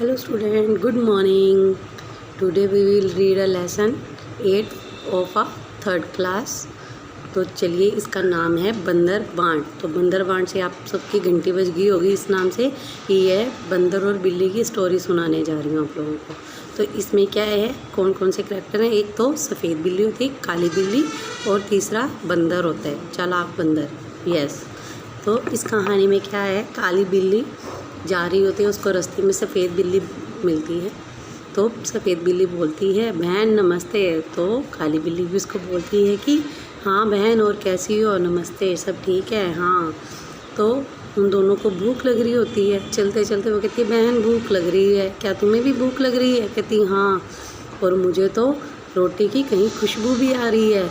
Hello student, good morning. Today we will read a lesson 8 of a third class. तो चलिए इसका नाम है बंदर बांट। तो बंदर बांट से आप सबकी घंटी बज गई होगी इस नाम से कि यह बंदर और बिल्ली की स्टोरी सुनाने जा रही हूँ आप लोगों को। तो इसमें क्या है, कौन कौन से करैक्टर हैं। एक तो सफ़ेद बिल्ली होती है, काली बिल्ली, और तीसरा बंदर होता है, चालाक बंदर। यस। तो इस कहानी में क्या है, काली बिल्ली जा रही होती है, उसको रास्ते में सफ़ेद बिल्ली मिलती है। तो सफ़ेद बिल्ली बोलती है, बहन नमस्ते। तो काली बिल्ली भी उसको बोलती है कि हाँ बहन, और कैसी हो, नमस्ते, सब ठीक है। हाँ। तो उन दोनों को भूख लग रही होती है। चलते चलते वो कहती है, बहन भूख लग रही है, क्या तुम्हें भी भूख लग रही है? कहती हाँ, और मुझे तो रोटी की कहीं खुशबू भी आ रही है।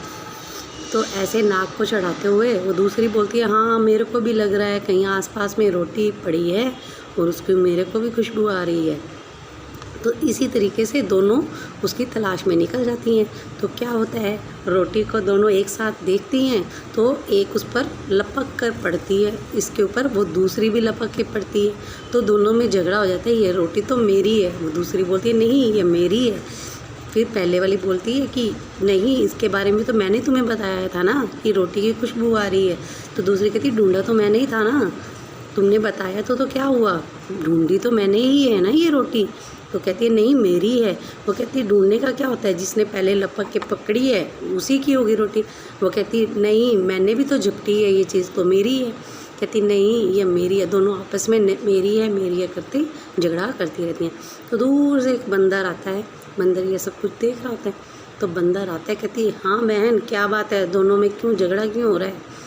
तो ऐसे नाक को चढ़ाते हुए वो दूसरी बोलती है, हाँ मेरे को भी लग रहा है, कहीं आसपास में रोटी पड़ी है और उसकी मेरे को भी खुशबू आ रही है। तो इसी तरीके से दोनों उसकी तलाश में निकल जाती हैं। तो क्या होता है, रोटी को दोनों एक साथ देखती हैं तो एक उस पर लपक कर पड़ती है, इसके ऊपर वो दूसरी भी लपक के पड़ती है। तो दोनों में झगड़ा हो जाता है, ये रोटी तो मेरी है। वो दूसरी बोलती है, नहीं ये मेरी है। फिर पहले वाली बोलती है कि नहीं, इसके बारे में तो मैंने तुम्हें बताया था ना कि रोटी की खुशबू आ रही है। तो दूसरी कहती, ढूंढा तो मैंने ही था ना, तुमने बताया तो क्या हुआ, ढूंढी तो मैंने ही है ना ये रोटी। तो कहती है नहीं मेरी है। वो कहती है ढूंढने का क्या होता है, जिसने पहले लपक के पकड़ी है उसी की होगी रोटी। वो कहती नहीं, मैंने भी तो झपटी है, ये चीज़ तो मेरी है। कहती नहीं ये मेरी है। दोनों आपस में मेरी है करती झगड़ा करती रहती हैं। तो दूर से एक बंदर आता है, बंदर ये सब कुछ देख रहा होता है। तो बंदर आता है, कहती है हाँ बहन क्या बात है, दोनों में क्यों झगड़ा क्यों हो रहा है?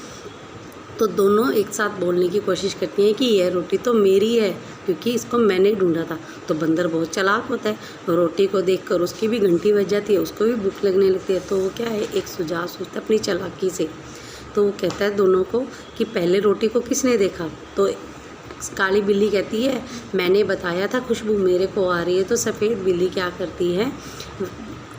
तो दोनों एक साथ बोलने की कोशिश करती हैं कि यह रोटी तो मेरी है क्योंकि इसको मैंने ढूंढा था। तो बंदर बहुत चालाक होता है, रोटी को देखकर उसकी भी घंटी बज जाती है, उसको भी भूख लगने लगती है। तो वो क्या है, एक सुझाव सोचता है अपनी चालाकी से। तो वो कहता है दोनों को कि पहले रोटी को किसने देखा? तो काली बिल्ली कहती है मैंने बताया था खुशबू मेरे को आ रही है। तो सफ़ेद बिल्ली क्या करती है,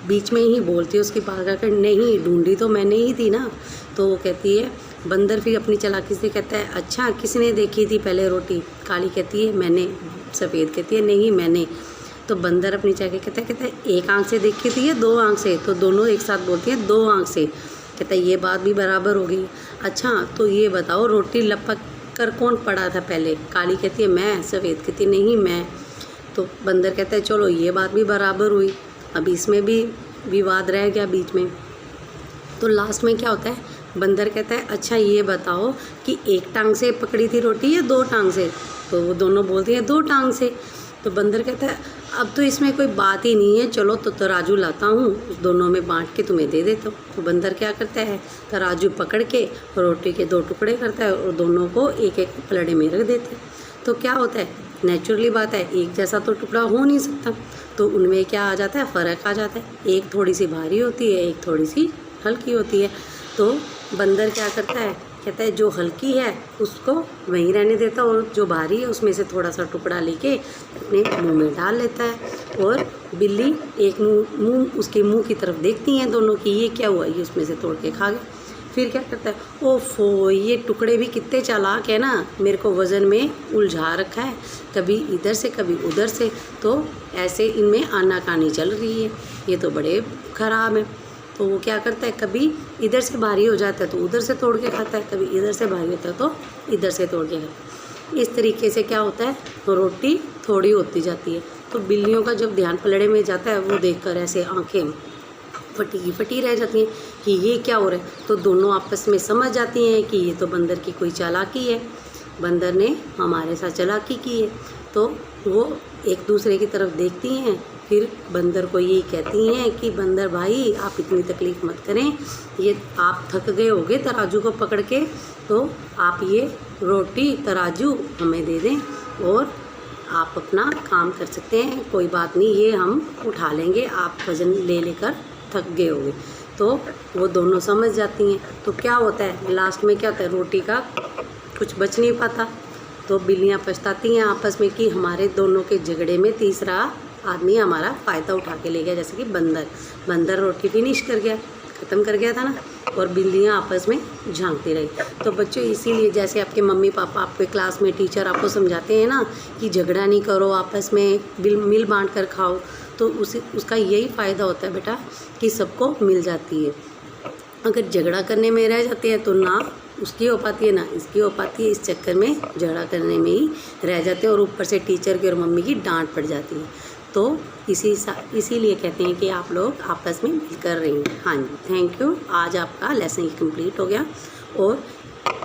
बीच में ही बोलती है उसकी बात कर, नहीं ढूंढी तो मैंने ही थी ना। तो वो कहती है, बंदर फिर अपनी चालाकी से कहता है अच्छा किसने देखी थी पहले रोटी? काली कहती है मैंने। सफ़ेद कहती है नहीं मैंने। तो बंदर अपनी चालाकी कहता है एक आंख से देखी थी या दो आंख से? तो दोनों एक साथ बोलती हैं दो आंख से। कहता है ये बात भी बराबर हो गई। अच्छा तो ये बताओ रोटी लपक कर कौन पड़ा था पहले? काली कहती है मैं। सफ़ेद कहती है नहीं मैं। तो बंदर कहता है चलो ये बात भी बराबर हुई, अब इसमें भी विवाद रह गया बीच में। तो लास्ट में क्या होता है, बंदर कहता है अच्छा ये बताओ कि एक टांग से पकड़ी थी रोटी या दो टांग से? तो वो दोनों बोलती हैं दो टांग से। तो बंदर कहता है अब तो इसमें कोई बात ही नहीं है, चलो तो तराजू लाता हूँ, दोनों में बांट के तुम्हें दे देता हूँ। तो बंदर क्या करता है, तराजू पकड़ के रोटी के दो टुकड़े करता है और दोनों को एक एक पलड़े में रख देते हैं। तो क्या होता है, नेचुरली बात है, एक जैसा तो टुकड़ा हो नहीं सकता। तो उनमें क्या आ जाता है, फ़र्क आ जाता है। एक थोड़ी सी भारी होती है, एक थोड़ी सी हल्की होती है। तो बंदर क्या करता है, कहता है जो हल्की है उसको वहीं रहने देता और जो भारी है उसमें से थोड़ा सा टुकड़ा लेके अपने मुंह में डाल लेता है। और बिल्ली एक मुंह उसके मुंह की तरफ देखती हैं दोनों की, ये क्या हुआ, ये उसमें से तोड़ के खा गए। फिर क्या करता है, ओफो ये टुकड़े भी कितने चालाक है ना, मेरे को वज़न में उलझा रखा है, कभी इधर से कभी उधर से। तो ऐसे इनमें आनाकानी चल रही है, ये तो बड़े ख़राब है। तो वो क्या करता है, कभी इधर से भारी हो जाता है तो उधर से तोड़ के खाता है, कभी इधर से भारी होता है तो इधर से तोड़ के खाता है। इस तरीके से क्या होता है, रोटी थोड़ी होती जाती है। तो बिल्लियों का जब ध्यान पलड़े में जाता है वो देखकर ऐसे आंखें फटी रह जाती हैं कि ये क्या हो रहा है। तो दोनों आपस में समझ जाती हैं कि ये तो बंदर की कोई चालाकी है, बंदर ने हमारे साथ चालाकी की है। तो वो एक दूसरे की तरफ देखती हैं, फिर बंदर को यही कहती हैं कि बंदर भाई आप इतनी तकलीफ़ मत करें, ये आप थक गए होगे तराजू को पकड़ के, तो आप ये रोटी तराजू हमें दे दें और आप अपना काम कर सकते हैं, कोई बात नहीं ये हम उठा लेंगे, आप वज़न ले लेकर थक गए होगे। तो वो दोनों समझ जाती हैं। तो क्या होता है, लास्ट में क्या होता है, रोटी का कुछ बच नहीं पाता। तो बिल्लियाँ पछताती हैं आपस में कि हमारे दोनों के झगड़े में तीसरा आदमी हमारा फ़ायदा उठा के ले गया, जैसे कि बंदर रोटी फिनिश कर गया, ख़त्म कर गया था ना। और बिल्लियाँ आपस में झांकती रही। तो बच्चों इसीलिए जैसे आपके मम्मी पापा आपके क्लास में टीचर आपको समझाते हैं ना कि झगड़ा नहीं करो, आपस में मिल बांट कर खाओ, तो उसका यही फ़ायदा होता है बेटा कि सबको मिल जाती है। अगर झगड़ा करने में रह जाते हैं तो ना उसकी हो पाती है ना इसकी हो पाती है, इस चक्कर में झगड़ा करने में ही रह जाते हैं और ऊपर से टीचर की और मम्मी की डांट पड़ जाती है। तो इसीलिए कहते हैं कि आप लोग आपस में मिलकर रहें। हाँ जी, थैंक यू। आज आपका लेसन कंप्लीट हो गया और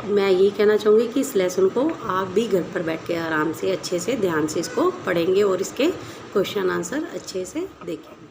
मैं यही कहना चाहूँगी कि इस लेसन को आप भी घर पर बैठ के आराम से अच्छे से ध्यान से इसको पढ़ेंगे और इसके क्वेश्चन आंसर अच्छे से देखेंगे।